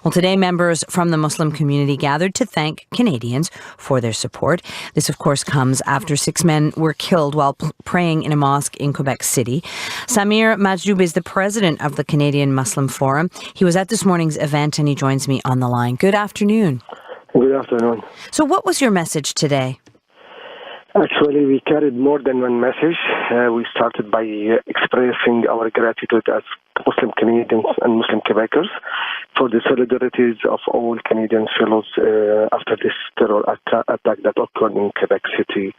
Well, today members from the Muslim community gathered to thank Canadians for their support. This, of course, comes after 6 men were killed while praying in a mosque in Quebec City. Samer Majzoub is the president of the Canadian Muslim Forum. He was at this morning's event and he joins me on the line. Good afternoon. Good afternoon. So what was your message today? Actually, we carried more than one message. We started by expressing our gratitude as Muslim Canadians and Muslim Quebecers for the solidarities of all Canadian fellows after this terror attack that occurred in Quebec City.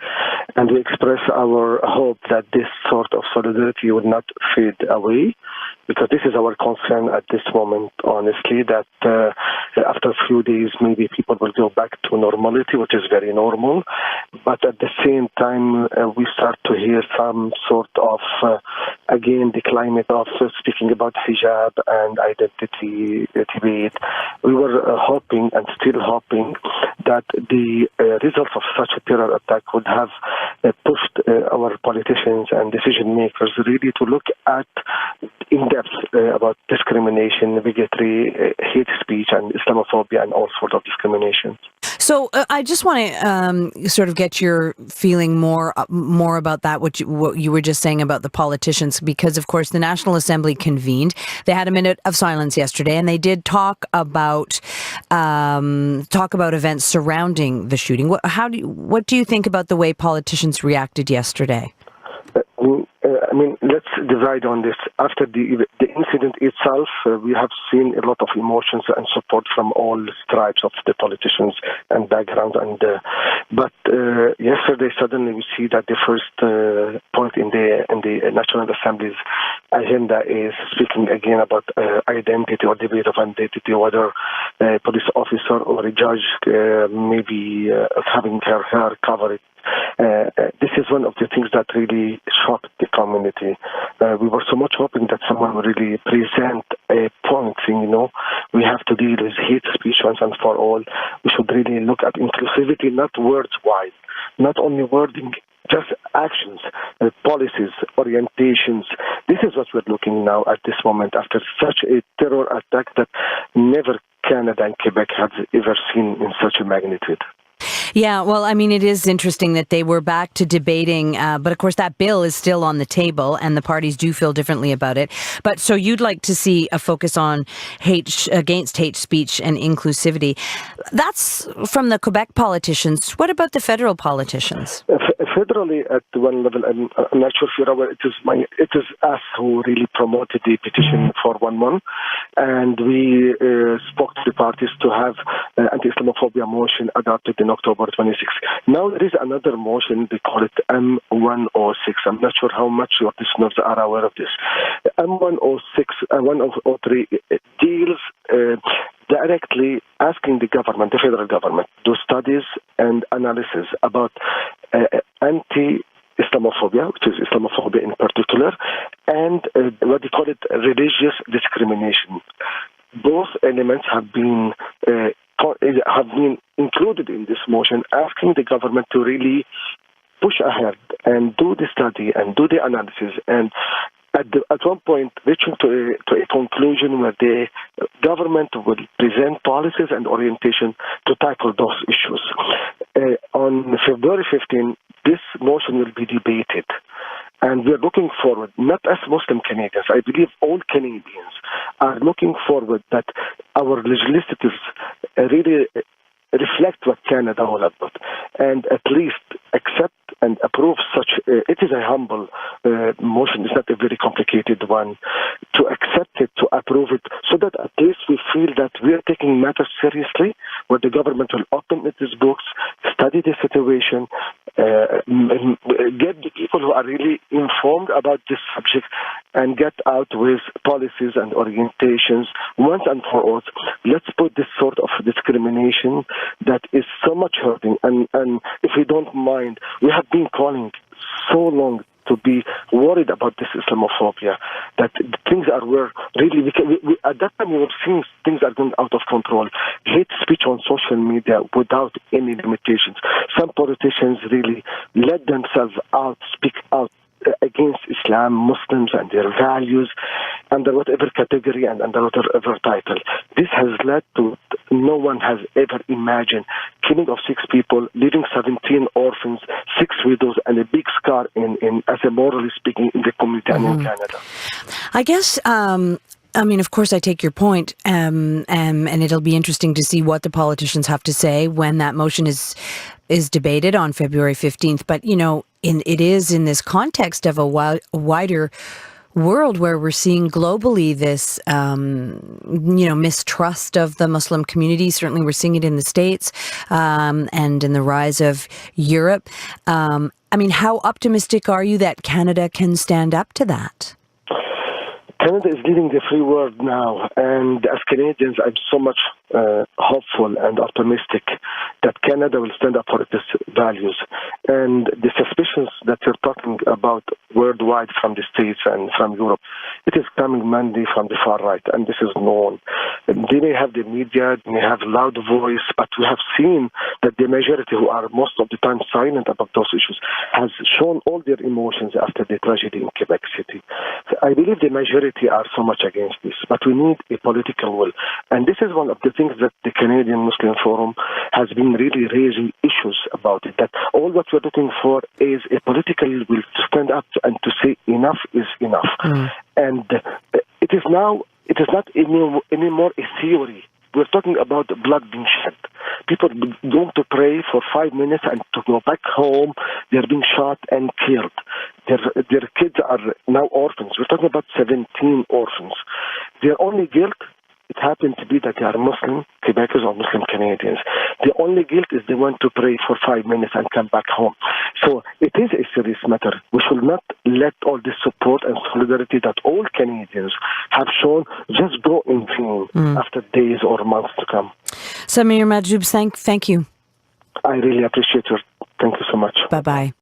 And we express our hope that this sort of solidarity will not fade away, because this is our concern at this moment, honestly, that after a few days, maybe people will go back to normality, which is very normal. But at the same time, we start to hear some sort of, again, the climate of speaking about hijab and identity debate. We were hoping and still hoping that the results of such a terror attack would have pushed our politicians and decision makers really to look at in depth about discrimination, bigotry, hate speech, and Islamophobia, and all sorts of discrimination. So I just want to sort of get your feeling more about that, what you were just saying about the politicians, because, of course, the National Assembly convened. They had a minute of silence yesterday, and they did talk about events surrounding the shooting. What do you think about the way politicians reacted yesterday? Let's divide on this. After the incident itself, we have seen a lot of emotions and support from all stripes of the politicians and background. But yesterday, suddenly we see that the first point in the National Assembly's agenda is speaking again about identity or debate of identity, whether a police officer or a judge maybe having her hair covered. This is one of the things that really shocked the community. We were so much hoping that someone would really present a point saying, we have to deal with hate speech once and for all. We should really look at inclusivity, not words wide, not only wording, just actions, policies, orientations. This is what we're looking now at this moment after such a terror attack that never Canada and Quebec has ever seen in such a magnitude. Yeah, well, it is interesting that they were back to debating, but of course that bill is still on the table and the parties do feel differently about it. But so you'd like to see a focus on against hate speech and inclusivity. That's from the Quebec politicians. What about the federal politicians? Federally, at one level, I'm not sure if you're aware, it is us who really promoted the petition for 1 month, and we spoke to the parties to have anti-Islamophobia motion adopted in October 26. Now there is another motion, they call it M106. I'm not sure how much your listeners are aware of this. M106, 103 deals directly asking the government, the federal government, to do studies and analysis about anti-Islamophobia, which is Islamophobia in particular, and what they call it religious discrimination. Both elements have been included in this motion, asking the government to really push ahead and do the study and do the analysis, and at one point reaching to a conclusion where the government will present policies and orientation to tackle those issues. On February 15, this motion will be debated. And we're looking forward, not as Muslim Canadians, I believe all Canadians are looking forward that our legislators really reflect what Canada all about, and at least accept and approve such. It is a humble motion; it's not a very complicated one. To accept it, to approve it, so that at least we feel that we are taking matters seriously, where the government will open its books, study the situation, get the people who are really informed about this subject, and get out with policies and orientations once and for all. Let's put this sort of discrimination that is so much hurting, and if we don't mind, we have been calling so long to be worried about this Islamophobia, that things are where really, at that time we were seeing things are going out of control. Hate speech on social media without any limitations. Some politicians really let themselves out, speak out against Islam, Muslims, and their values, under whatever category and under whatever title. This has led to no one has ever imagined killing of 6 people, leaving 17 orphans, 6 widows, and a big scar as a morally speaking, in the community and in Canada. I guess, of course, I take your point, and it'll be interesting to see what the politicians have to say when that motion is debated on February 15th. But, it is in this context of a wider world where we're seeing globally this, mistrust of the Muslim community. Certainly we're seeing it in the States and in the rise of Europe. How optimistic are you that Canada can stand up to that? Canada is leading the free world now, and as Canadians, I'm so much hopeful and optimistic that Canada will stand up for its values. And the suspicions that you're talking about worldwide from the States and from Europe, it is coming mainly from the far right, and this is known. They may have the media, they may have loud voice, but we have seen that the majority, who are most of the time silent about those issues, has shown all their emotions after the tragedy in Quebec City. So I believe the majority are so much against this, but we need a political will. And this is one of the things that the Canadian Muslim Forum has been really raising issues about it, that all what we're looking for is a political will to stand up and to say enough is enough. And it is not anymore a theory. We're talking about blood being shed. People going to pray for 5 minutes and to go back home, they're being shot and killed. Their kids are now orphans. We're talking about 17 orphans. Their only guilt, it happened to be that they are Muslim Quebecers or Muslim Canadians. The only guilt is they went to pray for 5 minutes and come back home. So it is a serious matter. We should not let all this support and solidarity that all Canadians have shown just go in vain after days or months to come. Samer Majzoub, thank you. I really appreciate your. Thank you so much. Bye-bye.